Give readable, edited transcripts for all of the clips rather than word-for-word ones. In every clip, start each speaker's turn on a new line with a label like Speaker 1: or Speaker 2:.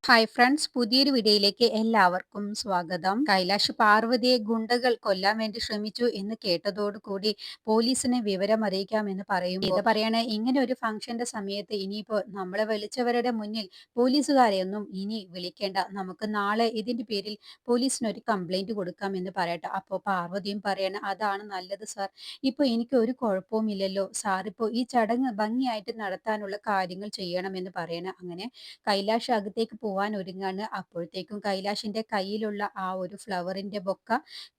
Speaker 1: Hi friends, പുതിയൊരു വീഡിയോയിലേക്ക് എല്ലാവർക്കും സ്വാഗതം. കൈലാഷ് പാർവതിയെ ഗുണ്ടകൾ കൊല്ലാൻ വേണ്ടി ശ്രമിച്ചു എന്ന് കേട്ടതോടുകൂടി പോലീസിനെ വിവരം അറിയിക്കാമെന്ന് പറയുമ്പോൾ ഇത് പറയണേ, ഇങ്ങനെ ഒരു ഫംഗ്ഷന്റെ സമയത്ത് ഇനിയിപ്പോ നമ്മളെ വിളിച്ചവരുടെ മുന്നിൽ പോലീസുകാരെ ഒന്നും ഇനി വിളിക്കേണ്ട, നമുക്ക് നാളെ ഇതിന്റെ പേരിൽ പോലീസിന് ഒരു കംപ്ലൈന്റ് കൊടുക്കാം എന്ന് പറയട്ടെ. അപ്പോൾ പാർവതിയും പറയണ, അതാണ് നല്ലത് സാർ. ഇപ്പൊ എനിക്ക് ഒരു കുഴപ്പവുമില്ലല്ലോ സാർ, ഇപ്പോ ഈ ചടങ്ങ് ഭംഗിയായിട്ട് നടത്താനുള്ള കാര്യങ്ങൾ ചെയ്യണമെന്ന് പറയണ. അങ്ങനെ കൈലാഷ് അകത്തേക്ക് പോവാൻ ഒരുങ്ങാണ്. അപ്പോഴത്തേക്കും കൈലാഷിന്റെ കയ്യിലുള്ള ആ ഒരു ഫ്ലവറിന്റെ ബൊക്ക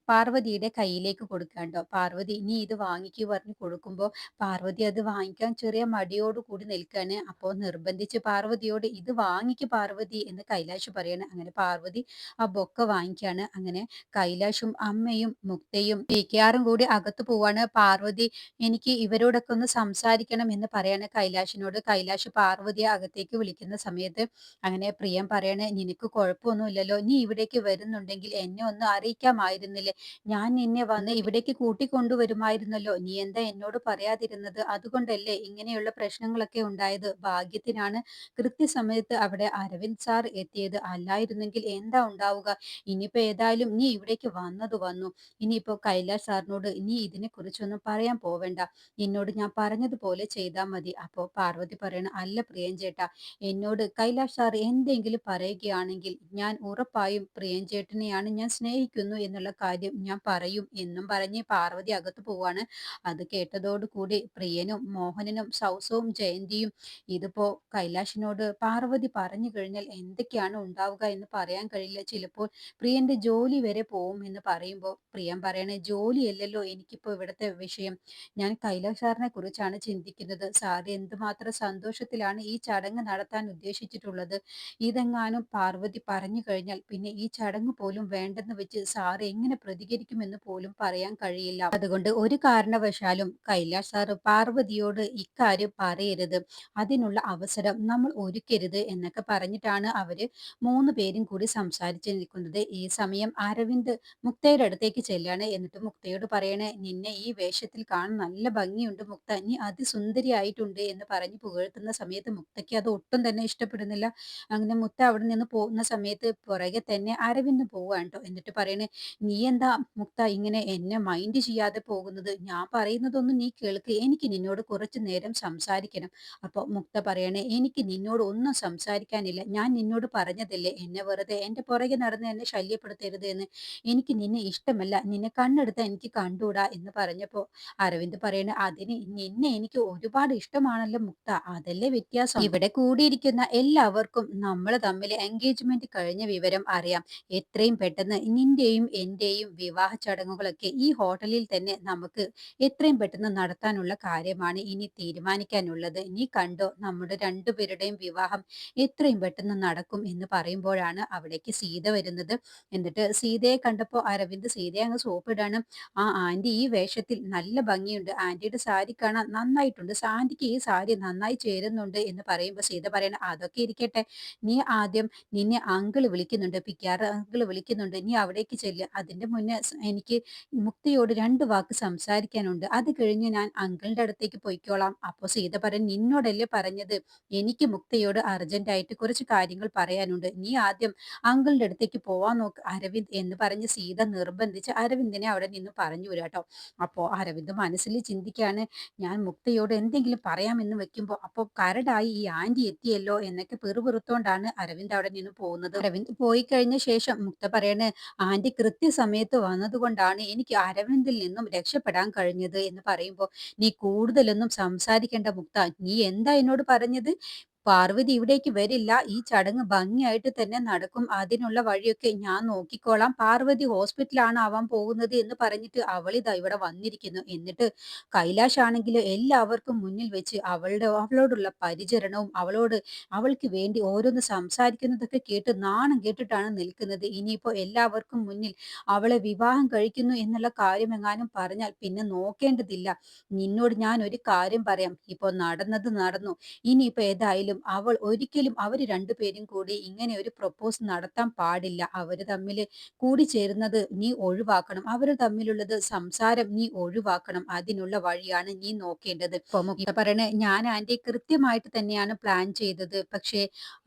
Speaker 1: പാർവതിയുടെ കയ്യിലേക്ക് കൊടുക്കാട്ടോ. പാർവതി, "നീ ഇത് വാങ്ങിക്കൂ" പറഞ്ഞ് കൊടുക്കുമ്പോ പാർവതി അത് വാങ്ങിക്കാൻ ചെറിയ മടിയോട് കൂടി നിൽക്കാണ്. അപ്പോ നിർബന്ധിച്ച് പാർവതിയോട്, "ഇത് വാങ്ങിക്ക് പാർവതി" എന്ന് കൈലാഷ് പറയാണ്. അങ്ങനെ പാർവതി ആ ബൊക്ക വാങ്ങിക്കാണ്. അങ്ങനെ കൈലാഷും അമ്മയും മുക്തയും പികെആറും കൂടി അകത്ത് പോവാണ്. പാർവതി, "എനിക്ക് ഇവരോടൊക്കെ ഒന്ന് സംസാരിക്കണം" എന്ന് പറയാണ് കൈലാഷിനോട്. കൈലാഷ് പാർവതിയെ അകത്തേക്ക് വിളിക്കുന്ന സമയത്ത് അങ്ങനെ പ്രിയം പറയണേ, "നിനക്ക് കുഴപ്പമൊന്നുമില്ലല്ലോ, നീ ഇവിടേക്ക് വരുന്നുണ്ടെങ്കിൽ എന്നെ ഒന്ന് അറിയിക്കാമായിരുന്നില്ലേ? ഞാൻ നിന്നെ വന്ന് ഇവിടേക്ക് കൂട്ടിക്കൊണ്ടുവരുമായിരുന്നല്ലോ, നീ എന്താ എന്നോട് പറയാതിരുന്നത്? അതുകൊണ്ടല്ലേ ഇങ്ങനെയുള്ള പ്രശ്നങ്ങളൊക്കെ ഉണ്ടായത്. ഭാഗ്യത്തിനാണ് കൃത്യസമയത്ത് അവിടെ അരവിന്ദ് സാർ എത്തിയത്, അല്ലായിരുന്നെങ്കിൽ എന്താ ഉണ്ടാവുക? ഇനിയിപ്പോ ഏതായാലും നീ ഇവിടേക്ക് വന്നത് വന്നു. ഇനിയിപ്പോ കൈലാഷ് സാറിനോട് നീ ഇതിനെക്കുറിച്ചൊന്നും പറയാൻ പോവണ്ട, എന്നോട് ഞാൻ പറഞ്ഞതുപോലെ ചെയ്താൽ മതി." അപ്പോ പാർവതി പറയണ, "അല്ല പ്രിയൻചേട്ടാ, എന്നോട് കൈലാഷ് സാർ എന്തെങ്കിലും പറയുകയാണെങ്കിൽ ഞാൻ ഉറപ്പായും പ്രിയൻചേട്ടനെയാണ് ഞാൻ സ്നേഹിക്കുന്നു എന്നുള്ള കാര്യം ഞാൻ പറയും" എന്നും പറഞ്ഞ് പാർവതി അകത്ത് പോവാണ്. അത് കേട്ടതോടുകൂടി പ്രിയനും മോഹനനും സൗസവും ജയന്തിയും, ഇതിപ്പോ കൈലാഷിനോട് പാർവതി പറഞ്ഞു കഴിഞ്ഞാൽ എന്തൊക്കെയാണ് ഉണ്ടാവുക എന്ന് പറയാൻ കഴിയില്ല, ചിലപ്പോൾ പ്രിയന്റെ ജോലി വരെ പോവും എന്ന് പറയുമ്പോൾ പ്രിയൻ പറയണേ, "ജോലിയല്ലല്ലോ എനിക്കിപ്പോ ഇവിടുത്തെ വിഷയം, ഞാൻ കൈലാഷ് സാറിനെ കുറിച്ചാണ് ചിന്തിക്കുന്നത്. സാർ എന്തുമാത്രം സന്തോഷത്തിലാണ് ഈ ചടങ്ങ് നടത്താൻ ഉദ്ദേശിച്ചിട്ടുള്ളത്. ഇതെങ്ങാനും പാർവതി പറഞ്ഞു കഴിഞ്ഞാൽ പിന്നെ ഈ ചടങ്ങ് പോലും വേണ്ടെന്ന് വെച്ച് സാർ എങ്ങനെ പ്രതികരിക്കുമെന്ന് പോലും പറയാൻ കഴിയില്ല. അതുകൊണ്ട് ഒരു കാരണവശാലും കൈലാഷ് സാർ പാർവതിയോട് ഇക്കാര്യം പറയരുത്. അതിനുള്ള അവസരം നമ്മൾ ഒരുക്കരുത്" എന്നൊക്കെ പറഞ്ഞിട്ടാണ് അവര് മൂന്ന് പേരും കൂടി സംസാരിച്ച് നിൽക്കുന്നത്. ഈ സമയം അരവിന്ദ് മുക്തയുടെ അടുത്തേക്ക് ചെല്ലാണ്. എന്നിട്ട് മുക്തയോട് പറയണേ, "നിന്നെ ഈ വേഷത്തിൽ കാണാൻ നല്ല ഭംഗിയുണ്ട് മുക്ത, നീ അതിസുന്ദരിയായിട്ടുണ്ട്" എന്ന് പറഞ്ഞ് പുകഴ്ത്തുന്ന സമയത്ത് മുക്തയ്ക്ക് അത് ഒട്ടും തന്നെ ഇഷ്ടപ്പെടുന്നില്ല. അങ്ങനെ മുക്ത അവിടെ നിന്ന് പോകുന്ന സമയത്ത് പുറകെ തന്നെ അരവിന്ദ് പോവാണ് ട്ടോ. എന്നിട്ട് പറയണേ, "നീ എന്താ മുക്ത ഇങ്ങനെ എന്നെ മൈൻഡ് ചെയ്യാതെ പോകുന്നത്? ഞാൻ പറയുന്നതൊന്നും നീ കേൾക്ക്, എനിക്ക് നിന്നോട് കുറച്ചു നേരം സംസാരിക്കണം." അപ്പൊ മുക്ത പറയണേ, "എനിക്ക് നിന്നോട് ഒന്നും സംസാരിക്കാനില്ല, ഞാൻ നിന്നോട് പറഞ്ഞതല്ലേ എന്നെ വെറുതെ എന്റെ പുറകെ നടന്ന് എന്നെ ശല്യപ്പെടുത്തരുത് എന്ന്. എനിക്ക് നിന്നെ ഇഷ്ടമല്ല, നിന്നെ കണ്ണെടുത്താ എനിക്ക് കണ്ടൂടാ" എന്ന് പറഞ്ഞപ്പോ അരവിന്ദ് പറയണ, "അതിന് നിന്നെ എനിക്ക് ഒരുപാട് ഇഷ്ടമാണല്ലോ മുക്ത, അതല്ലേ വ്യത്യാസം. ഇവിടെ കൂടിയിരിക്കുന്ന എല്ലാവർക്കും നമ്മൾ തമ്മിൽ എൻഗേജ്മെന്റ് കഴിഞ്ഞ വിവരം അറിയാം. എത്രയും പെട്ടെന്ന് നിന്റെയും എന്റെയും വിവാഹ ചടങ്ങുകളൊക്കെ ഈ ഹോട്ടലിൽ തന്നെ നമുക്ക് എത്രയും പെട്ടെന്ന് നടത്താനുള്ള കാര്യമാണ് ഇനി തീരുമാനിക്കാനുള്ളത്. നീ കണ്ടോ, നമ്മുടെ രണ്ടുപേരുടെയും വിവാഹം എത്രയും പെട്ടെന്ന് നടക്കും" എന്ന് പറയുമ്പോഴാണ് അവിടേക്ക് സീത വരുന്നത്. എന്നിട്ട് സീതയെ കണ്ടപ്പോൾ അരവിന്ദ് സീതയെ അങ്ങ് സോപ്പിടാണ്. "ആ ആന്റി, ഈ വേഷത്തിൽ നല്ല ഭംഗിയുണ്ട്, ആന്റിയുടെ സാരി കാണാൻ നന്നായിട്ടുണ്ട്, ആന്റിക്ക് ഈ സാരി നന്നായി ചേരുന്നുണ്ട്" എന്ന് പറയുമ്പോൾ സീത പറയണ, "അതൊക്കെ ഇരിക്കട്ടെ, നീ ആദ്യം, നിന്നെ അങ്കിള് വിളിക്കുന്നുണ്ട്, പിക്കാറ് അങ്കിള് വിളിക്കുന്നുണ്ട്, നീ അവിടേക്ക് ചെല്ല്. അതിന്റെ മുന്നേ എനിക്ക് മുക്തിയോട് രണ്ട് വാക്ക് സംസാരിക്കാനുണ്ട്, അത് കഴിഞ്ഞ് ഞാൻ അങ്കിളിന്റെ അടുത്തേക്ക് പോയിക്കോളാം." അപ്പോൾ സീത പറയും, "നിന്നോടല്ലേ പറഞ്ഞത് എനിക്ക് മുക്തയോട് അർജന്റായിട്ട് കുറച്ച് കാര്യങ്ങൾ പറയാനുണ്ട്, നീ ആദ്യം അങ്കിളിന്റെ അടുത്തേക്ക് പോവാൻ നോക്ക് അരവിന്ദ്" എന്ന് പറഞ്ഞ് സീത നിർബന്ധിച്ച് അരവിന്ദിനെ അവിടെ നിന്ന് പറഞ്ഞു വിടാട്ടോ. അപ്പോ അരവിന്ദ് മനസ്സിൽ ചിന്തിക്കാണ്, ഞാൻ മുക്തയോട് എന്തെങ്കിലും പറയാമെന്ന് വെക്കുമ്പോൾ അപ്പോൾ കരടായി ഈ ആന്റി എത്തിയല്ലോ എന്നൊക്കെ പിറുപിറുത്തോണ്ടാണ് അരവിന്ദ് അവിടെ നിന്ന് പോകുന്നത്. അരവിന്ദ് പോയി കഴിഞ്ഞ ശേഷം മുക്ത പറയണ്, "ആന്റി കൃത്യസമയത്ത് വന്നതുകൊണ്ടാണ് എനിക്ക് അരവിന്ദിൽ നിന്നും രക്ഷപ്പെടാൻ കഴിഞ്ഞത്" എന്ന് പറയുമ്പോൾ, "നീ കൂടുതലൊന്നും സംസാരിക്കേണ്ട മുക്ത, നീ എന്താ എന്നോട് പറഞ്ഞത്? പാർവതി ഇവിടേക്ക് വരില്ല, ഈ ചടങ്ങ് ഭംഗിയായിട്ട് തന്നെ നടക്കും, അതിനുള്ള വഴിയൊക്കെ ഞാൻ നോക്കിക്കോളാം, പാർവതി ഹോസ്പിറ്റലാണ് ആവാൻ പോകുന്നത്" എന്ന് പറഞ്ഞിട്ട് അവളിതാ ഇവിടെ വന്നിരിക്കുന്നു. എന്നിട്ട് കൈലാഷ് ആണെങ്കില് എല്ലാവർക്കും മുന്നിൽ വെച്ച് അവളോടുള്ള പരിചരണവും അവൾക്ക് വേണ്ടി ഓരോന്ന് സംസാരിക്കുന്നതൊക്കെ കേട്ട് നാണം കേട്ടിട്ടാണ് നിൽക്കുന്നത്. ഇനിയിപ്പോ എല്ലാവർക്കും മുന്നിൽ അവളെ വിവാഹം കഴിക്കുന്നു എന്നുള്ള കാര്യമെങ്ങാനും പറഞ്ഞാൽ പിന്നെ നോക്കേണ്ടതില്ല. നിന്നോട് ഞാൻ ഒരു കാര്യം പറയാം, ഇപ്പൊ നടന്നത് നടന്നു, ഇനിയിപ്പോ ഏതായാലും പറഞ്ഞിട്ടും അവര് രണ്ടുപേരും കൂടി ഇങ്ങനെ ഒരു പ്രൊപ്പോസ് നടത്താൻ പാടില്ല. അവര് തമ്മില് കൂടിച്ചേരുന്നത് നീ ഒഴിവാക്കണം. അവര് തമ്മിലുള്ളത് സംസാരം നീ ഒഴിവാക്കണം. അതിനുള്ള വഴിയാണ് നീ നോക്കേണ്ടത്. ഇപ്പൊ മുക്ത പറയണേ, ഞാൻ ആന്റി കൃത്യമായിട്ട് തന്നെയാണ് പ്ലാൻ ചെയ്തത്. പക്ഷേ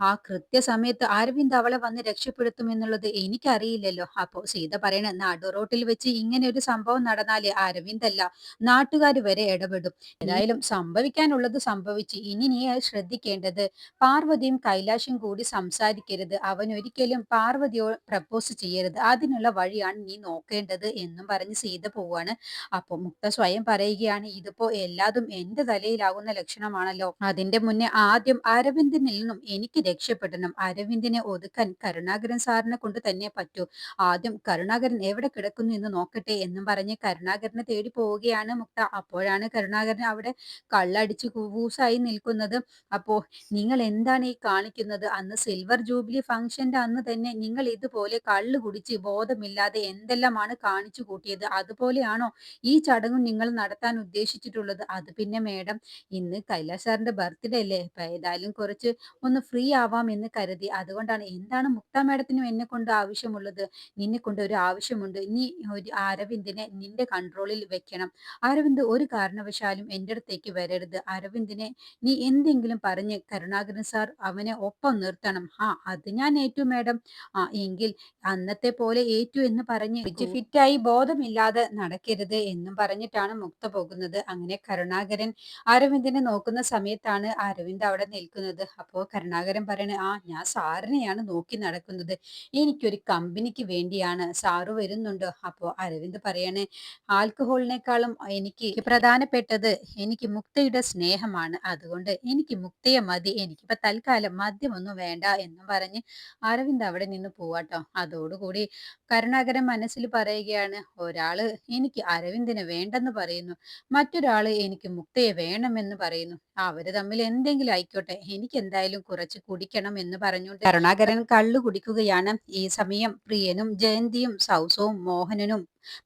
Speaker 1: ആ കൃത്യസമയത്ത് അരവിന്ദ് അവളെ വന്ന് രക്ഷപ്പെടുത്തുമെന്നുള്ളത് എനിക്കറിയില്ലല്ലോ. അപ്പൊ സീത പറയണ, നടു റോട്ടിൽ വെച്ച് ഇങ്ങനെ ഒരു സംഭവം നടന്നാല് അരവിന്ദ് അല്ല, നാട്ടുകാര് വരെ ഇടപെടും. ഏതായാലും സംഭവിക്കാനുള്ളത് സംഭവിച്ചു. ഇനി നീ അത് ശ്രദ്ധിക്കേണ്ടത് പാർവതിയും കൈലാഷും കൂടി സംസാരിക്കരുത്. അവൻ ഒരിക്കലും പാർവതിയോ പ്രപ്പോസ് ചെയ്യരുത്. അതിനുള്ള വഴിയാണ് നീ നോക്കേണ്ടത് എന്നും പറഞ്ഞ് സീത പോവാണ്. അപ്പൊ മുക്ത സ്വയം പറയുകയാണ്, ഇതിപ്പോ എല്ലാതും എന്റെ തലയിലാകുന്ന ലക്ഷണമാണല്ലോ. അതിന്റെ മുന്നേ ആദ്യം അരവിന്ദിൽ നിന്നും എനിക്ക് രക്ഷപ്പെടണം. അരവിന്ദിനെ ഒതുക്കാൻ കരുണാകരൻ സാറിനെ കൊണ്ട് തന്നെ പറ്റൂ. ആദ്യം കരുണാകരൻ എവിടെ കിടക്കുന്നു എന്ന് നോക്കട്ടെ എന്നും പറഞ്ഞ് കരുണാകരനെ തേടി പോവുകയാണ് മുക്ത. അപ്പോഴാണ് കരുണാകരൻ അവിടെ കള്ളടിച്ച് കുബൂസായി നിൽക്കുന്നത്. അപ്പോ നിങ്ങൾ എന്താണ് ഈ കാണിക്കുന്നത്? അന്ന് സിൽവർ ജൂബിലി ഫംഗ്ഷന്റെ അന്ന് തന്നെ നിങ്ങൾ ഇതുപോലെ കള്ള് കുടിച്ച് ബോധമില്ലാതെ എന്തെല്ലാമാണ് കാണിച്ചു കൂട്ടിയത്? അതുപോലെയാണോ ഈ ചടങ്ങും നിങ്ങൾ നടത്താൻ ഉദ്ദേശിച്ചിട്ടുള്ളത്? അത് പിന്നെ മേഡം, ഇന്ന് കൈലാഷ് സാറിന്റെ ബർത്ത്ഡേ അല്ലേ, അപ്പൊ ഏതായാലും കുറച്ച് ഒന്ന് ഫ്രീ ആവാം എന്ന് കരുതി. അതുകൊണ്ടാണ്. എന്താണ് മുക്ത മേഡത്തിനും എന്നെ കൊണ്ട് ആവശ്യമുള്ളത്? നിന്നെ കൊണ്ട് ഒരു ആവശ്യമുണ്ട്. നീ ഒരു അരവിന്ദിനെ നിന്റെ കൺട്രോളിൽ വെക്കണം. അരവിന്ദ് ഒരു കാരണവശാലും എൻ്റെ അടുത്തേക്ക് വരരുത്. അരവിന്ദിനെ നീ എന്തെങ്കിലും പറഞ്ഞ് കരുണാകരൻ സാർ അവനെ ഒപ്പം നിർത്തണം. അത് ഞാൻ ഏറ്റു മേഡം. എങ്കിൽ അന്നത്തെ പോലെ ഏറ്റു എന്ന് പറഞ്ഞ് ഫിറ്റായി ബോധമില്ലാതെ നടക്കരുത് എന്നും പറഞ്ഞിട്ടാണ് മുക്ത പോകുന്നത്. അങ്ങനെ കരുണാകരൻ അരവിന്ദിനെ നോക്കുന്ന സമയത്താണ് അരവിന്ദ് അവിടെ നിൽക്കുന്നത്. അപ്പോ കരുണാകരൻ പറയണ, ഞാൻ സാറിനെയാണ് നോക്കി നടക്കുന്നത്. എനിക്കൊരു കമ്പനിക്ക് വേണ്ടിയാണ്. സാറ് വരുന്നുണ്ടോ? അപ്പോ അരവിന്ദ് പറയണേ, ആൽക്കഹോളിനേക്കാളും എനിക്ക് പ്രധാനപ്പെട്ടത് എനിക്ക് മുക്തയുടെ സ്നേഹമാണ്. അതുകൊണ്ട് എനിക്ക് മുക്തയെ മതി. എനിക്കിപ്പോ തൽക്കാലം മദ്യമൊന്നും വേണ്ട എന്നും പറഞ്ഞ് അരവിന്ദ് അവിടെ നിന്ന് പോവാട്ടോ. അതോടുകൂടി കരുണാകരൻ മനസ്സിൽ പറയുകയാണ്, ഒരാള് എനിക്ക് അരവിന്ദിനെ വേണ്ടെന്ന് പറയുന്നു, മറ്റൊരാള് എനിക്ക് മുക്തയെ വേണമെന്ന് പറയുന്നു. അവര് തമ്മിൽ എന്തെങ്കിലും ആയിക്കോട്ടെ, എനിക്ക് എന്തായാലും കുറച്ച് കുടിക്കണം എന്ന് പറഞ്ഞുകൊണ്ട് കരുണാകരൻ കള്ളു കുടിക്കുകയാണ്. ഈ സമയം പ്രിയനും ജയന്തിയും സൗസവും മോഹനനും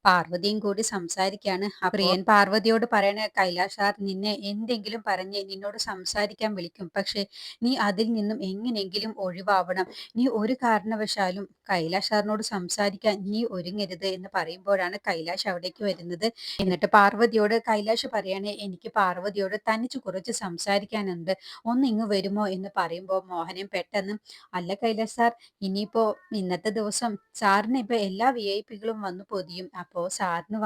Speaker 1: പാർവതിയും കൂടി സംസാരിക്കാണ്. പ്രിയൻ പാർവതിയോട് പറയണ, കൈലാഷ് സാർ നിന്നെ എന്തെങ്കിലും പറഞ്ഞ് നിന്നോട് സംസാരിക്കാൻ വിളിക്കും. പക്ഷെ നീ അതിൽ നിന്നും എങ്ങനെയെങ്കിലും ഒഴിവാവണം. നീ ഒരു കാരണവശാലും കൈലാഷ് സാറിനോട് സംസാരിക്കാൻ നീ ഒരുങ്ങരുത് എന്ന് പറയുമ്പോഴാണ് കൈലാഷ് അവിടേക്ക് വരുന്നത്. എന്നിട്ട് പാർവതിയോട് കൈലാഷ് പറയാണ്, എനിക്ക് പാർവതിയോട് തനിച്ച് കുറച്ച് സംസാരിക്കാനുണ്ട്, ഒന്ന് ഇങ്ങ് വരുമോ എന്ന് പറയുമ്പോൾ മോഹനൻ പെട്ടെന്ന്, അല്ല കൈലാഷ് സാർ, ഇനിയിപ്പോ ഇന്നത്തെ ദിവസം സാറിന് ഇപ്പൊ എല്ലാ VIP കളും വന്നു പൊതിയും. അപ്പോ സാറിന്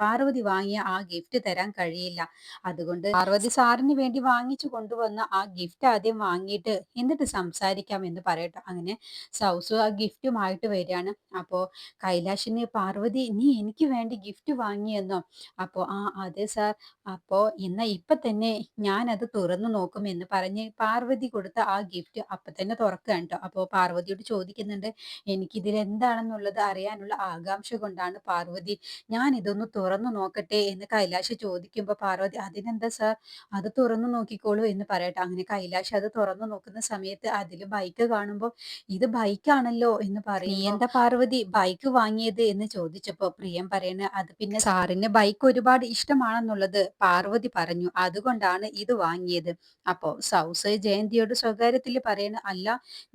Speaker 1: പാർവതി വാങ്ങിയ ആ ഗിഫ്റ്റ് തരാൻ കഴിയില്ല. അതുകൊണ്ട് പാർവതി സാറിന് വേണ്ടി വാങ്ങിച്ചു കൊണ്ടുവന്ന ആ ഗിഫ്റ്റ് ആദ്യം വാങ്ങിയിട്ട് എന്നിട്ട് സംസാരിക്കാം എന്ന് പറയട്ടെ. അങ്ങനെ സൗസു ആ ഗിഫ്റ്റുമായിട്ട് വരികയാണ്. അപ്പോ കൈലാഷിന്, പാർവതി നീ എനിക്ക് വേണ്ടി ഗിഫ്റ്റ് വാങ്ങിയെന്നോ? അപ്പോ അതെ സാർ. അപ്പോ എന്നാ ഇപ്പൊ തന്നെ ഞാൻ അത് തുറന്നു നോക്കും എന്ന് പറഞ്ഞ് പാർവതി കൊടുത്ത ആ ഗിഫ്റ്റ് അപ്പൊ തന്നെ തുറക്കുകയാണ് ട്ടോ. അപ്പോ പാർവതിയോട് ചോദിക്കുന്നുണ്ട്, എനിക്കിതിൽ എന്താണെന്നുള്ളത് അറിയാനുള്ള ആകാംക്ഷ കൊണ്ടാണ് പാർവതി, ഞാൻ ഇതൊന്ന് തുറന്നു നോക്കട്ടെ എന്ന് കൈലാഷ് ചോദിക്കുമ്പോ പാർവതി, അതിനെന്താ സാർ, അത് തുറന്നു നോക്കിക്കോളൂ എന്ന് പറയട്ടെ. അങ്ങനെ കൈലാഷ് അത് തുറന്നു നോക്കുന്ന സമയത്ത് അതിൽ ബൈക്ക് കാണുമ്പോൾ, ഇത് ബൈക്കാണല്ലോ എന്ന് പറയും. നീ എന്താ പാർവതി ബൈക്ക് വാങ്ങിയത് എന്ന് ചോദിച്ചപ്പോ പ്രിയം പറയണ, അത് പിന്നെ സാറിന് ബൈക്ക് ഒരുപാട് ഇഷ്ടമാണെന്നുള്ളത് പാർവതി പറഞ്ഞു, അതുകൊണ്ടാണ് ഇത് വാങ്ങിയത്. അപ്പോ സൗസ് ജയന്തിയോട് സ്വകാര്യത്തിൽ പറയണ, അല്ല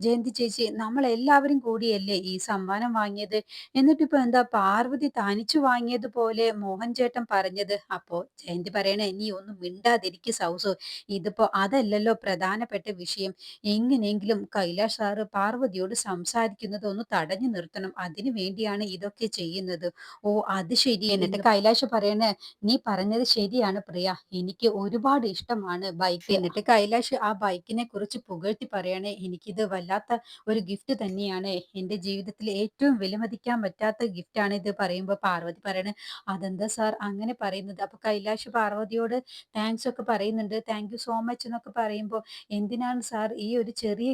Speaker 1: ജയന്തി ചേച്ചി, നമ്മൾ എല്ലാവരും കൂടിയല്ലേ ഈ സമ്മാനം വാങ്ങിയത്, എന്നിട്ടിപ്പോ എന്താ പാർവതി തനിച്ചു വാങ്ങിയതുപോലെ മോഹൻ ചേട്ടൻ പറഞ്ഞത്? അപ്പോ ജയന്തി പറയണേ, നീ ഒന്നും മിണ്ടാതിരിക്ക് സൗസു, ഇതിപ്പോ അതല്ലല്ലോ പ്രധാനപ്പെട്ട വിഷയം. എങ്ങനെയെങ്കിലും കൈലാഷ് സാറ് പാർവതിയോട് സംസാരിക്കുന്നത് ഒന്ന് തടഞ്ഞു നിർത്തണം. അതിനു വേണ്ടിയാണ് ഇതൊക്കെ ചെയ്യുന്നത്. ഓ അത് ശരി. എന്നിട്ട് കൈലാഷ് പറയണേ, നീ പറഞ്ഞത് ശരിയാണ് പ്രിയ, എനിക്ക് ഒരുപാട് ഇഷ്ടമാണ് ബൈക്ക്. എന്നിട്ട് കൈലാഷ് ആ ബൈക്കിനെ കുറിച്ച് പുകഴ്ത്തി പറയണേ, എനിക്കിത് വല്ലാത്ത ഒരു ഗിഫ്റ്റ് തന്നെയാണ്. എന്റെ ജീവിതത്തിൽ ഏറ്റവും വിലമതിക്കാൻ പറ്റാത്ത ഗിഫ്റ്റാണ് ഇത് പറയുമ്പോൾ പാർവതി പറയണേ, അതെന്താ സാർ അങ്ങനെ പറയുന്നത്? അപ്പൊ കൈലാഷ് പാർവതിയോട് താങ്ക്സ് ഒക്കെ പറയുന്നുണ്ട്. താങ്ക് യു സോ മച്ച് എന്നൊക്കെ പറയുമ്പോൾ, എന്തിനാണ് സാർ ഈ ഒരു ചെറിയ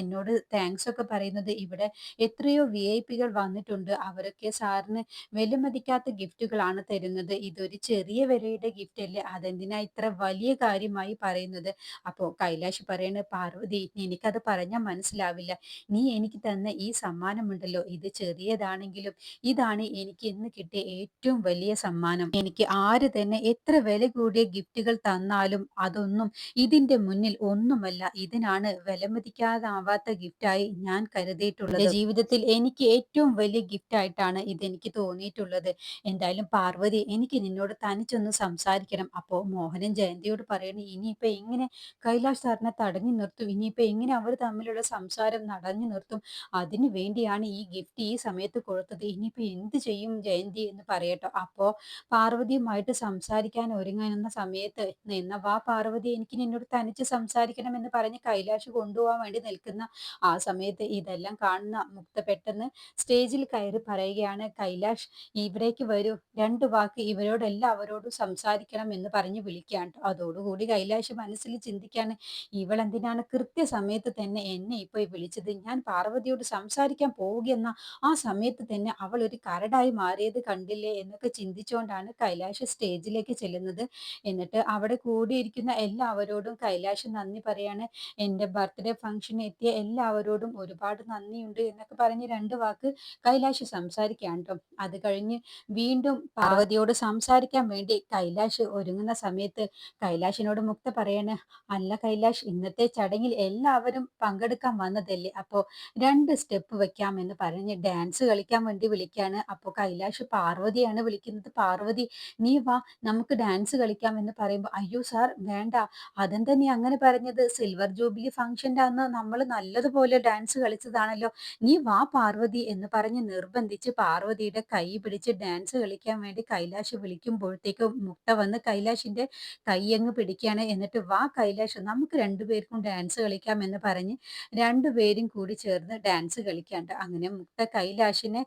Speaker 1: എന്നോട് താങ്ക്സ് ഒക്കെ പറയുന്നത്? ഇവിടെ എത്രയോ VIP കൾ വന്നിട്ടുണ്ട്, അവരൊക്കെ സാറിന് വിലമതിക്കാത്ത ഗിഫ്റ്റുകളാണ് തരുന്നത്. ഇതൊരു ചെറിയ വിലയുടെ ഗിഫ്റ്റ് അല്ലേ, അതെന്തിനാ ഇത്ര വലിയ കാര്യമായി പറയുന്നത്? അപ്പോ കൈലാഷ് പറയണ, പാർവതി എനിക്കത് പറഞ്ഞാൽ മനസ്സിലാവില്ല. നീ എനിക്ക് തന്ന ഈ സമ്മാനമുണ്ടല്ലോ, ഇത് ചെറിയതാണെങ്കിലും ഇതാണ് എനിക്ക് ഇന്ന് കിട്ടിയ ഏറ്റവും വലിയ സമ്മാനം. എനിക്ക് ആര് തന്നെ എത്ര വില കൂടിയ ഗിഫ്റ്റുകൾ തന്നാലും അതൊന്നും ഇതിന്റെ മുന്നിൽ ഒന്നുമല്ല. ഇതിനാണ് വിലമതിക്കാനാവാത്ത ഗിഫ്റ്റായി ഞാൻ കരുതിയിട്ടുള്ളത്. എന്റെ ജീവിതത്തിൽ എനിക്ക് ഏറ്റവും വലിയ ഗിഫ്റ്റായിട്ടാണ് ഇതെനിക്ക് തോന്നിയിട്ടുള്ളത്. എന്തായാലും പാർവതി, എനിക്ക് നിന്നോട് തനിച്ചൊന്ന് സംസാരിക്കണം. അപ്പോ മോഹനൻ ജയന്തിയോട് പറയണ്, ഇനിയിപ്പോ എങ്ങനെ കൈലാഷ് സാറിനെ തടഞ്ഞു നിർത്തും? ഇനിയിപ്പോ എങ്ങനെ അവർ തമ്മിലുള്ള സംസാരം നടഞ്ഞു നിർത്തും? അതിനു വേണ്ടിയാണ് ഈ ഗിഫ്റ്റ് ഈ സമയത്ത് കൊടുത്തത്. ഇനിയിപ്പോ എന്ത് ചെയ്യും ജയന്തി എന്ന് പറയട്ടോ. അപ്പോ പാർവതിയുമായിട്ട് സംസാരിക്കാൻ ഒരുങ്ങുന്ന സമയത്ത്, "എന്നാ വാ പാർവതി, എനിക്ക് നിന്നോട് തനിച്ച് സംസാരിക്കണം" എന്ന് പറഞ്ഞ് കൈലാഷ് കൊണ്ടുപോകാൻ വേണ്ടി നിൽക്കുന്ന ആ സമയത്ത് ഇതെല്ലാം കാണുന്ന മുക്ത പെട്ടെന്ന് സ്റ്റേജിൽ കയറി പറയുകയാണ്, "കൈലാഷ്, ഇവിടേക്ക് വരൂ. 2 വാക്ക് ഇവരോടെല്ലാവരോടും സംസാരിക്കണം" എന്ന് പറഞ്ഞ് വിളിക്കുകയാണ് ട്ടോ. അതോടുകൂടി കൈലാഷ് മനസ്സിൽ ചിന്തിക്കാണ്, ഇവളെന്തിനാണ് കൃത്യസമയത്ത് തന്നെ എന്നെ ഇപ്പോൾ വിളിച്ചത്? ഞാൻ പാർവതിയോട് സംസാരിക്കാൻ പോവുകയെന്ന ആ സമയത്ത് തന്നെ അവൾ ഒരു കരടായി മാറിയത് കണ്ടില്ലേ എന്നൊക്കെ ചിന്തിച്ചുകൊണ്ടാണ് കൈലാഷ് സ്റ്റേജിലേക്ക് ചെല്ലുന്നത്. എന്നിട്ട് അവിടെ കൂടിയിരിക്കുന്ന എല്ലാവരോടും കൈലാഷ് നന്ദി പറയാണ്. "എൻ്റെ ബർത്ത്ഡേ ഫംഗ്ഷന് എത്തിയ എല്ലാവരോടും ഒരുപാട് നന്ദിയുണ്ട്" എന്നൊക്കെ പറഞ്ഞ് 2 വാക്ക് കൈലാഷ് സംസാരിക്കുകയാണ് ട്ടോ. അത് കഴിഞ്ഞ് വീണ്ടും പാർവതിയോട് സംസാരിക്കാൻ വേണ്ടി കൈലാഷ് ഒരുങ്ങുന്ന സമയത്ത് കൈലാഷിനോട് മുക്ത പറയാണ്, "അല്ല കൈലാഷ്, ഇന്നത്തെ ചടങ്ങിൽ എല്ലാവരും പങ്കെടുക്കാൻ വന്നതല്ലേ, അപ്പോ 2 സ്റ്റെപ്പ് വെക്കാമെന്ന് പറഞ്ഞ് ഡാൻസ് കളിക്കാൻ വേണ്ടി വിളിക്കാണ്." അപ്പോൾ കൈലാഷ് പാർവതിയാണ് വിളിക്കുന്നത്. "പാർവതി, നീ വാ, നമുക്ക് ഡാൻസ് കളിക്കാം" എന്ന് പറയുമ്പോൾ, "അയ്യോ സാർ, വേണ്ട. അതെന്താ നീ അങ്ങനെ പറഞ്ഞത്? സിൽവർ ജൂബിലി ഫംഗ്ഷന്റെ അന്ന് നമ്മൾ നല്ലതുപോലെ ഡാൻസ് കളിച്ചതാണല്ലോ. നീ വാ പാർവതി" എന്ന് പറഞ്ഞ് നിർബന്ധിച്ച് പാർവതിയുടെ കൈ പിടിച്ച് ഡാൻസ് കളിക്കാൻ വേണ്ടി കൈലാഷ് വിളിക്കുമ്പോഴത്തേക്കും മുക്ത വന്ന് കൈലാഷിന്റെ കൈ അങ്ങ് പിടിക്കുകയാണ്. എന്നിട്ട്, "വാ കൈലാഷ്, നമുക്ക് 2 പേർക്കും ഡാൻസ് കളിക്കാം" എന്ന് പറഞ്ഞ് 2 പേരും കൂടി ചേർന്ന് ഡാൻസ് കളിക്കാണ്ട്. അങ്ങനെ മുക്ത കൈലാഷിനെ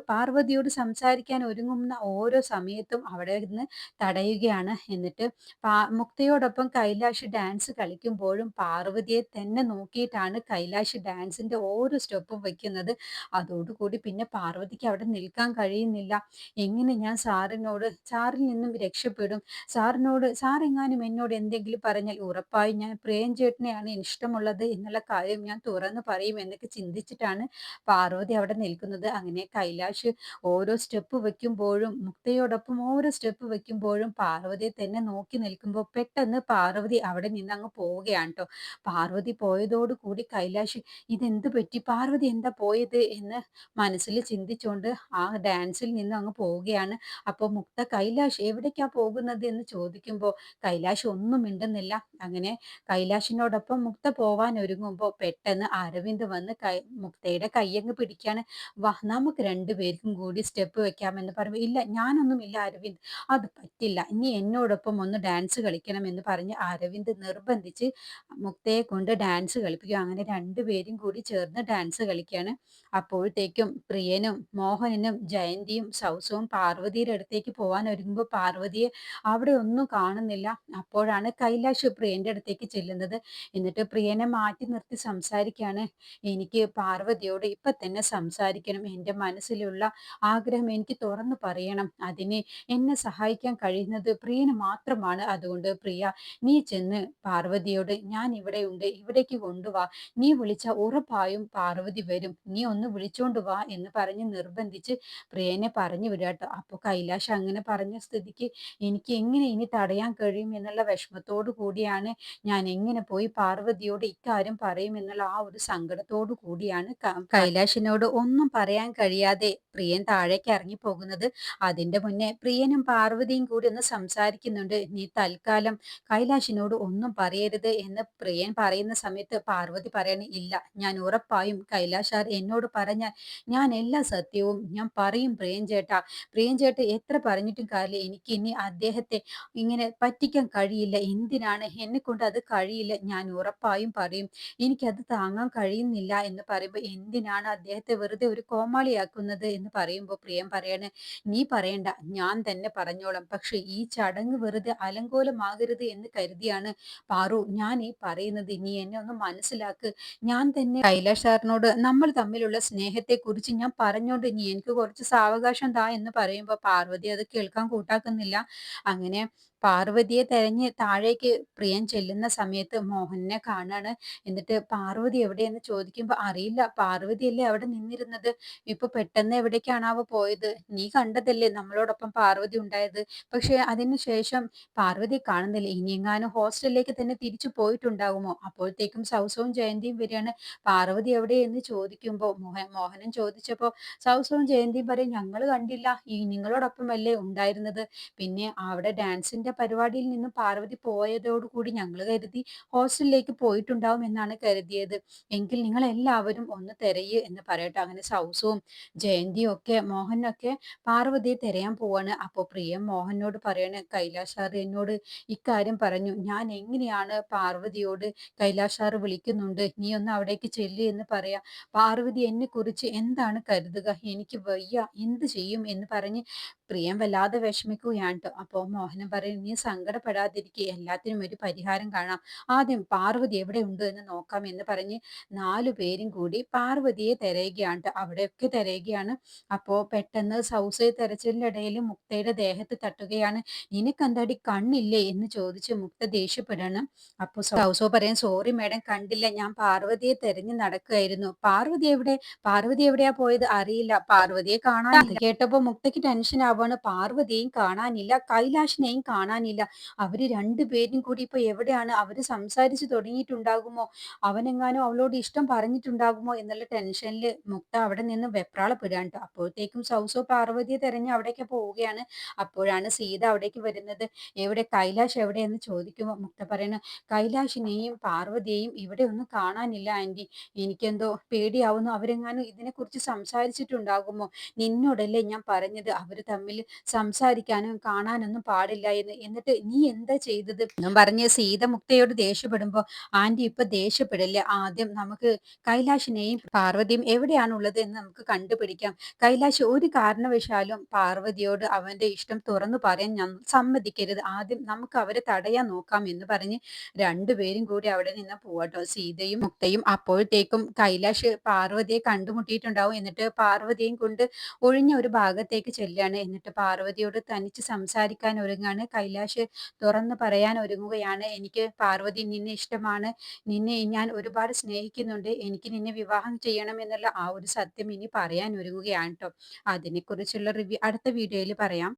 Speaker 1: പാർവതിയോട് സംസാരിക്കാൻ ഒരുങ്ങുന്ന ഓരോ സമയത്തും അവിടെ നിന്ന് തടയുകയാണ്. എന്നിട്ട് മുക്തയോടൊപ്പം കൈലാഷ് ഡാൻസ് കളിക്കുമ്പോഴും പാർവതിയെ തന്നെ നോക്കിയിട്ടാണ് കൈലാഷ് ഡാൻസിന്റെ ഓരോ സ്റ്റെപ്പും വെക്കുന്നത്. അതോടുകൂടി പിന്നെ പാർവതിക്ക് അവിടെ നിൽക്കാൻ കഴിയുന്നില്ല. എങ്ങനെ ഞാൻ സാറിൽ നിന്നും രക്ഷപ്പെടും? സാറെങ്ങാനും എന്നോട് എന്തെങ്കിലും പറഞ്ഞാൽ ഉറപ്പായും ഞാൻ പ്രേം ചേട്ടനെയാണ് ഇഷ്ടമുള്ളത് എന്നുള്ള കാര്യം ഞാൻ തുറന്നു പറയും എന്നൊക്കെ ചിന്തിച്ചിട്ടാണ് പാർവതി അവിടെ നിൽക്കുന്നത്. അങ്ങനെ കൈലാഷ് ഓരോ സ്റ്റെപ്പ് വെക്കുമ്പോഴും മുക്തയോടൊപ്പം ഓരോ സ്റ്റെപ്പ് വെക്കുമ്പോഴും പാർവതിയെ തന്നെ നോക്കി നിൽക്കുമ്പോൾ പെട്ടെന്ന് പാർവതി അവിടെ നിന്ന് അങ്ങ് പോവുകയാണ് ട്ടോ. പാർവതി പോയതോട് കൂടി കൈലാഷ്, "ഇതെന്ത് പറ്റി? പാർവതി എന്താ പോയത്?" എന്ന് മനസ്സിൽ ചിന്തിച്ചുകൊണ്ട് ആ ഡാൻസിൽ നിന്ന് അങ്ങ് പോവുകയാണ്. അപ്പോൾ മുക്ത, "കൈലാഷ്, എവിടേക്കാ പോകുന്നത്?" എന്ന് ചോദിക്കുമ്പോൾ കൈലാഷ് ഒന്നും മിണ്ടുന്നില്ല. അങ്ങനെ കൈലാഷിനോടൊപ്പം മുക്ത പോവാൻ ഒരുങ്ങുമ്പോൾ പെട്ടെന്ന് അരവിന്ദ് വന്ന് മുക്തയുടെ കൈയങ്ങ് പിടിക്കാണ്. "വാ, നമുക്ക് 2 പേർക്കും കൂടി സ്റ്റെപ്പ് വെക്കാമെന്ന്" പറയുമ്പോൾ, "ഇല്ല, ഞാനൊന്നുമില്ല അരവിന്ദ്, അത് പറ്റില്ല. നീ എന്നോടൊപ്പം ഒന്ന് ഡാൻസ് കളിക്കണം" എന്ന് പറഞ്ഞ് അരവിന്ദ് നിർബന്ധിച്ച് മുക്തയെ കൊണ്ട് ഡാൻസ് കളിപ്പിക്കും. അങ്ങനെ 2 പേരും കൂടി ചേർന്ന് ഡാൻസ് കളിക്കാണ്. അപ്പോഴത്തേക്കും പ്രിയനും മോഹനനും ജയന്തിയും സൗസവും പാർവതിയുടെ അടുത്തേക്ക് പോവാൻ ഒരുങ്ങുമ്പോൾ പാർവതിയെ അവിടെ ഒന്നും കാണുന്നില്ല. അപ്പോഴാണ് കൈലാഷ് പ്രിയന്റെ അടുത്തേക്ക് ചെല്ലുന്നത്. എന്നിട്ട് പ്രിയനെ മാറ്റി നിർത്തി സംസാരിക്കാണ്. "എനിക്ക് പാർവതിയോട് ഇപ്പൊ തന്നെ സംസാരിക്കണം. എൻ്റെ മനസ്സിലുള്ള ആഗ്രഹം എനിക്ക് തുറന്നു പറയണം. അതിന് എന്നെ സഹായിക്കാൻ കഴിയുന്നത് പ്രിയന് മാത്രമാണ്. അതുകൊണ്ട് പ്രിയ, നീ ചെന്ന് പാർവതിയോട് 'ഞാൻ ഇവിടെയുണ്ട്, ഇവിടേക്ക് കൊണ്ടുവാ. നീ വിളിച്ചാൽ ഉറപ്പായും പാർവതി വരും. നീ ഒന്ന് വിളിച്ചോണ്ട് വാ' എന്ന് പറഞ്ഞ് നിർബന്ധിച്ച് പ്രിയനെ പറഞ്ഞു വിടാട്ടോ. അപ്പൊ കൈലാഷ് അങ്ങനെ പറഞ്ഞ സ്ഥിതിക്ക്, "എനിക്ക് എങ്ങനെ ഇനി തടയാൻ കഴിയും എന്നുള്ള വിഷമത്തോടു കൂടിയാണ് ഞാൻ എങ്ങനെ പോയി പാർവതിയോട് ഇക്കാര്യം പറയും എന്നുള്ള ആ ഒരു സങ്കടത്തോടു കൂടിയാണ് കൈലാഷിനോട് ഒന്നും പറയാൻ കഴിയാതെ പ്രിയൻ താഴേക്ക് ഇറങ്ങി പോകുന്നത്. അതിന്റെ മുന്നേ പ്രിയനും പാർവതിയും കൂടി ഒന്ന് സംസാരിക്കുന്നുണ്ട്. "നീ തൽക്കാലം കൈലാഷിനോട് ഒന്നും പറയരുത്" എന്ന് പ്രിയൻ പറയുന്ന സമയത്ത് പാർവതി പറയാണ്, "ഇല്ല, ഞാൻ ഉറപ്പായും കൈലാഷ് സാർ എന്നോട് പറഞ്ഞാൽ ഞാൻ എല്ലാ സത്യവും ഞാൻ പറയും പ്രിയൻചേട്ടാ. പ്രിയൻചേട്ടൻ എത്ര പറഞ്ഞിട്ടും കാര്യമില്ല. എനിക്ക് ഇനി അദ്ദേഹത്തെ ഇങ്ങനെ പറ്റിക്കാൻ കഴിയില്ല. എന്തിനാണ്? എന്നെക്കൊണ്ട് അത് കഴിയില്ല. ഞാൻ ഉറപ്പായും പറയും. എനിക്കത് താങ്ങാൻ കഴിയുന്നില്ല" എന്ന് പറയുമ്പോൾ, "എന്തിനാണ് അദ്ദേഹത്തെ വെറുതെ ഒരു കോമാളിയാക്കുന്നത്" എന്ന് പറയുമ്പോൾ പ്രിയൻ പറയാണ്, "നീ പറയണ്ട, ഞാൻ തന്നെ പറഞ്ഞോളാം. പക്ഷെ ഈ ചടങ്ങ് വെറുതെ അലങ്കോലമാകരുത് എന്ന് കരുതിയാണ് പാറു ഞാൻ ഈ പറയുന്നത്. നീ എന്നെ ഒന്ന് മനസ്സിലാക്ക്. ഞാൻ തന്നെ കൈലാഷ് സാറിനോട് നമ്മൾ തമ്മിലുള്ള സ്നേഹത്തെക്കുറിച്ച് ഞാൻ പറഞ്ഞോണ്ട്, നീ എനിക്ക് കുറച്ച് സാവകാശം താ" എന്ന് പറയുമ്പോൾ പാർവതി അത് കേൾക്കാൻ കൂട്ടാക്കുന്നില്ല. അങ്ങനെ പാർവതിയെ തെരഞ്ഞ് താഴേക്ക് പ്രിയൻ ചെല്ലുന്ന സമയത്ത് മോഹനെ കാണാണ്. എന്നിട്ട് പാർവതി എവിടെയെന്ന് ചോദിക്കുമ്പോ അറിയില്ല. പാർവതിയല്ലേ അവിടെ നിന്നിരുന്നത്. ഇപ്പൊ പെട്ടെന്ന് എവിടേക്കാണാവോ പോയത്. നീ കണ്ടതല്ലേ നമ്മളോടൊപ്പം പാർവതി ഉണ്ടായത്. പക്ഷെ അതിനുശേഷം പാർവതിയെ കാണുന്നില്ല. ഇനിയെങ്ങാനും ഹോസ്റ്റലിലേക്ക് തന്നെ തിരിച്ചു പോയിട്ടുണ്ടാകുമോ? അപ്പോഴത്തേക്കും സൗസവും ജയന്തിയും വരികയാണ്. പാർവതി എവിടെ എന്ന് ചോദിക്കുമ്പോ മോഹനൻ ചോദിച്ചപ്പോ സൗസവും ജയന്തിയും പറയും ഞങ്ങള് കണ്ടില്ല. നിങ്ങളോടൊപ്പമല്ലേ ഉണ്ടായിരുന്നത്. പിന്നെ അവിടെ ഡാൻസിന്റെ പരിപാടിയിൽ നിന്നും പാർവതി പോയതോടുകൂടി ഞങ്ങൾ കരുതി ഹോസ്റ്റലിലേക്ക് പോയിട്ടുണ്ടാവും എന്നാണ് കരുതിയത്. എങ്കിൽ നിങ്ങൾ എല്ലാവരും ഒന്ന് തിരയ് എന്ന് പറയട്ടെ. അങ്ങനെ സൗസവും ജയന്തിയും ഒക്കെ മോഹനൊക്കെ പാർവതിയെ തിരയാൻ പോവാണ്. അപ്പൊ പ്രിയം മോഹനോട് പറയാണ് കൈലാഷ് സാർ എന്നോട് ഇക്കാര്യം പറഞ്ഞു. ഞാൻ എങ്ങനെയാണ് പാർവതിയോട് കൈലാഷ് സാർ വിളിക്കുന്നുണ്ട് നീ ഒന്ന് അവിടേക്ക് ചെല്ല് എന്ന് പറയാ. പാർവതി എന്നെ കുറിച്ച് എന്താണ് കരുതുക. എനിക്ക് വയ്യ എന്ത് ചെയ്യും എന്ന് പറഞ്ഞ് പ്രിയം വല്ലാതെ വിഷമിക്കുകയാണ് ട്ടോ. അപ്പൊ മോഹനൻ പറയും നീ സങ്കടപ്പെടാതിരിക്കുക. എല്ലാത്തിനും ഒരു പരിഹാരം കാണാം. ആദ്യം പാർവതി എവിടെ ഉണ്ട് എന്ന് നോക്കാം എന്ന് പറഞ്ഞ് 4 പേരും കൂടി പാർവതിയെ തിരയുകയാണ് ട്ടോ. അവിടെയൊക്കെ തിരയുകയാണ്. അപ്പോ പെട്ടെന്ന് സൗസേ തെരച്ചിലിന്റെ ഇടയിൽ മുക്തയുടെ ദേഹത്ത് തട്ടുകയാണ്. നിനക്കെന്താടി കണ്ണില്ലേ എന്ന് ചോദിച്ച് മുക്ത ദേഷ്യപ്പെടാണ്. അപ്പൊ സൗസോ പറയാൻ സോറി മേഡം കണ്ടില്ല. ഞാൻ പാർവതിയെ തെരഞ്ഞു നടക്കുകയായിരുന്നു. പാർവതി എവിടെ? പാർവതി എവിടെയാ പോയത്? അറിയില്ല. പാർവതിയെ കാണാനില്ല. കേട്ടപ്പോ മുക്തയ്ക്ക് ടെൻഷൻ ആവാണ്. പാർവതിയെയും കാണാനില്ല, കൈലാഷിനെയും കാണാനില്ല. അവര് രണ്ടുപേരും കൂടി ഇപ്പൊ എവിടെയാണ്? അവര് സംസാരിച്ചു തുടങ്ങിയിട്ടുണ്ടാകുമോ? അവനെങ്ങാനും അവളോട് ഇഷ്ടം പറഞ്ഞിട്ടുണ്ടാകുമോ എന്നുള്ള ടെൻഷനിൽ മുക്ത അവിടെ നിന്ന് വെപ്രാളപ്പെടുകയാണ് ട്ടോ. അപ്പോഴത്തേക്കും സൗസോ പാർവതിയെ തെരഞ്ഞ് അവിടേക്ക് പോവുകയാണ്. അപ്പോഴാണ് സീത അവിടേക്ക് വരുന്നത്. എവിടെ കൈലാഷ് എവിടെയെന്ന് ചോദിക്കുമ്പോൾ മുക്ത പറയണ കൈലാഷിനെയും പാർവതിയെയും ഇവിടെ ഒന്നും കാണാനില്ല ആന്റി. എനിക്കെന്തോ പേടിയാവുന്നു. അവരെങ്ങാനും ഇതിനെക്കുറിച്ച് സംസാരിച്ചിട്ടുണ്ടാകുമോ? നിന്നോടല്ലേ ഞാൻ പറഞ്ഞത് അവര് തമ്മിൽ സംസാരിക്കാനും കാണാനൊന്നും പാടില്ല എന്ന്. എന്നിട്ട് നീ എന്താ ചെയ്തത് എന്നും പറഞ്ഞ് സീത മുക്തയോട് ദേഷ്യപ്പെടുമ്പോ ആന്റി ഇപ്പൊ ദേഷ്യപ്പെടില്ല. ആദ്യം നമുക്ക് കൈലാഷിനെയും പാർവതിയും എവിടെയാണുള്ളത് എന്ന് നമുക്ക് കണ്ടുപിടിക്കാം. കൈലാഷ് ഒരു കാരണവശാലും പാർവതിയോട് അവന്റെ ഇഷ്ടം തുറന്നു പറയാൻ ഞാൻ സമ്മതിക്കരുത്. ആദ്യം നമുക്ക് അവരെ തടയാൻ നോക്കാം എന്ന് പറഞ്ഞ് രണ്ടുപേരും കൂടി അവിടെ നിന്ന് പോവാട്ടോ. സീതയും മുക്തയും അപ്പോഴത്തേക്കും കൈലാഷ് പാർവതിയെ കണ്ടുമുട്ടിയിട്ടുണ്ടാവും. എന്നിട്ട് പാർവതിയെയും കൊണ്ട് ഒഴിഞ്ഞ ഒരു ഭാഗത്തേക്ക് ചെല്ലുകയാണ്. എന്നിട്ട് പാർവതിയോട് തനിച്ച് സംസാരിക്കാൻ ഒരുങ്ങാണ്. കൈലാഷ് തുറന്ന് പറയാൻ ഒരുങ്ങുകയാണ്. എനിക്ക് പാർവതി നിന്നെ ഇഷ്ടമാണ്. നിന്നെ ഞാൻ ഒരുപാട് സ്നേഹിക്കുന്നുണ്ട്. എനിക്ക് നിന്നെ വിവാഹം ചെയ്യണം എന്നുള്ള ആ ഒരു സത്യം ഇനി പറയാൻ ഒരുങ്ങുകയാണ് ട്ടോ. അതിനെക്കുറിച്ചുള്ള റിവ്യൂ അടുത്ത വീഡിയോയിൽ പറയാം.